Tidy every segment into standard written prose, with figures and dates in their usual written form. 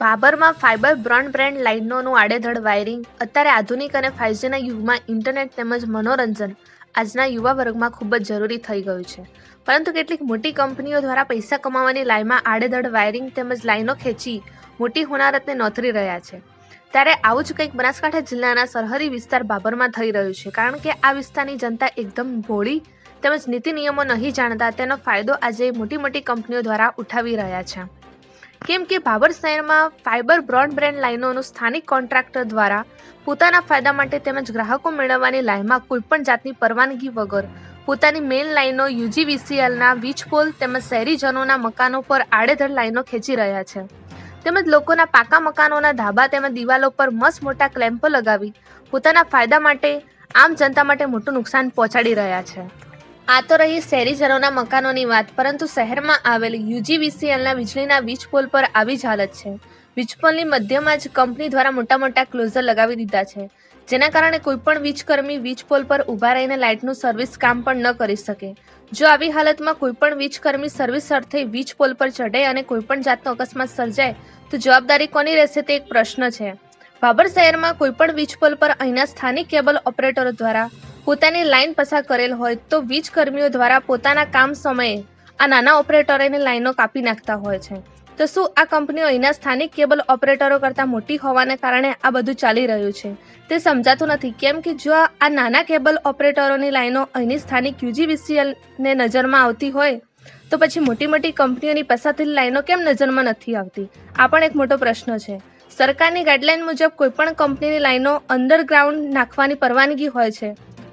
બાબરમાં fibre broadband લાઇનોનું આડેધડ wiring અત્યારે આધુનિક અને 5Gના યુગમાં ઇન્ટરનેટ તેમજ મનોરંજન આજના યુવા વર્ગમાં ખૂબ જ જરૂરી થઈ ગયું છે. પરંતુ કેટલીક મોટી કંપનીઓ દ્વારા પૈસા કમાવાની લાઈનમાં આડેધડ વાયરિંગ તેમજ લાઈનો ખેંચી મોટી હોનારતને નોતરી રહ્યા છે. ત્યારે આવું જ કંઈક બનાસકાંઠા જિલ્લાના સરહદી વિસ્તાર બાબરમાં થઈ રહ્યું છે. કારણ કે આ વિસ્તારની જનતા એકદમ ભોળી તેમજ નીતિ નિયમો નહીં જાણતા તેનો ફાયદો આજે મોટી કંપનીઓ દ્વારા ઉઠાવી રહ્યા છે. કેમ કે બાબર શહેરમાં ફાઇબર બ્રોડબેન્ડ લાઇનોનું સ્થાનિક કોન્ટ્રાક્ટર દ્વારા પોતાના ફાયદા માટે તેમજ ગ્રાહકો મેળવવાની લાઇનમાં કોઈપણ જાતની પરવાનગી વગર પોતાની મેઇન લાઇનો UGVCLના વીજ પોલ તેમજ શહેરીજનોના મકાનો પર આડેધડ લાઇનો ખેંચી રહ્યા છે. તેમજ લોકોના પાકા મકાનોના ધાબા તેમજ દિવાલો પર મસ્ત મોટા ક્લેમ્પો લગાવી પોતાના ફાયદા માટે આમ જનતા માટે મોટું નુકસાન પહોંચાડી રહ્યા છે. આ તો રહી શહેરીજનોના મકાનોની વાત, પરંતુ શહેરમાં આવેલી UGVCLના વીજળીના વીજ પોલ પર આવી જ હાલત છે. વીજ પોલની મધ્યમાં જ કંપની દ્વારા મોટા ક્લોઝર લગાવી દીધા છે, જેના કારણે કોઈપણ વીજકર્મી વીજ પોલ પર ઊભા રહીને લાઇટનું સર્વિસ કામ પણ ન કરી શકે. જો આવી હાલતમાં કોઈપણ વીજકર્મી સર્વિસ અર્થે વીજ પોલ પર ચઢે અને કોઈપણ જાતનો અકસ્માત સર્જાય તો જવાબદારી કોની રહેશે તે એક પ્રશ્ન છે. બાબર શહેરમાં કોઈપણ વીજ પોલ પર અહીંના સ્થાનિક કેબલ ઓપરેટરો દ્વારા પોતાની લાઇન પસાર કરેલ હોય તો વીજ કર્મીઓ દ્વારા પોતાના કામ સમયે આ નાના ઓપરેટરોની લાઇનો કાપી નાખતા હોય છે. તો શું આ કંપનીઓ અહીંના સ્થાનિક કેબલ ઓપરેટરો કરતાં મોટી હોવાને કારણે આ બધું ચાલી રહ્યું છે તે સમજાતું નથી. કેમ કે જો આ નાના કેબલ ઓપરેટરોની લાઇનો અહીંની સ્થાનિક UGVCLને નજરમાં આવતી હોય તો પછી મોટી કંપનીઓની પસાર થયેલી લાઇનો કેમ નજરમાં નથી આવતી? આ પણ એક મોટો પ્રશ્ન છે. સરકારની ગાઈડલાઇન મુજબ કોઈપણ કંપનીની લાઇનો અંડરગ્રાઉન્ડ નાખવાની પરવાનગી હોય છે,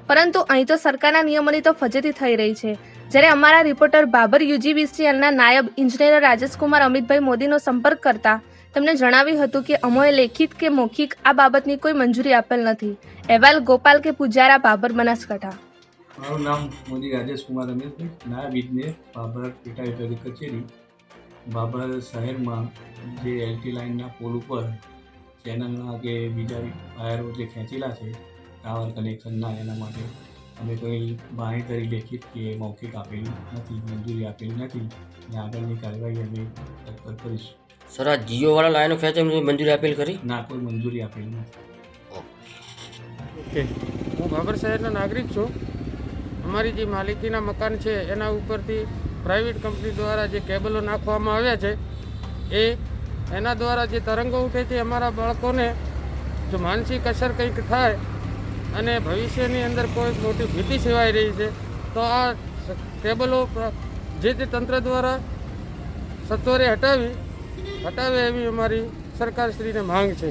પરંતુ અહીં તો સરકારના નિયમોની તો ફજેતી થઈ રહી છે. જ્યારે અમારા રિપોર્ટર બાબર UGVCLના નાયબ ઇજનેર રાજેશકુમાર અમિતભાઈ મોદીનો સંપર્ક કરતા તેમણે જણાવ્યું હતું કે અમોએ લેખિત કે મૌખિક આ બાબતની કોઈ મંજૂરી આપેલ નથી. અહેવાલ ગોપાલ કે પૂજારા, બાબર, બનાસકાંઠા. મારું નામ મોદી રાજેશકુમાર અમિતભાઈ, નાયબ ઇજનેર, બાબર પેટા વિભાગીય કચેરી. બાબર શહેરમાં જે LT લાઇનના પોલ ઉપર ચેનલના કે બીજા વાયરો જે ખેંચેલા છે ટાવર કનેક્શનના, એના માટે અમે કોઈ બાંહેધરી લેખિત કે મૌખિક આપેલી નથી, મંજૂરી આપેલી નથી અને આગળની કાર્યવાહી અમે તત્પર કરીશું. સર, આ જીઓવાળા લાઈનો ખેંચે મંજૂરી આપેલ કરી? ના, કોઈ મંજૂરી આપેલી નથી. ઓકે, હું બાબર શહેરનો નાગરિક છું. અમારી જે માલિકીના મકાન છે એના ઉપરથી પ્રાઇવેટ કંપની દ્વારા જે કેબલો નાખવામાં આવ્યા છે એના દ્વારા જે તરંગો ઉઠે છે, અમારા બાળકોને જો માનસિક અસર કંઈક થાય અને ભવિષ્યની અંદર કોઈ મોટી ભીતિ સેવાઈ રહી છે તો આ કેબલો જે તે તંત્ર દ્વારા સત્વરે હટાવે એવી અમારી સરકારશ્રીને માંગ છે.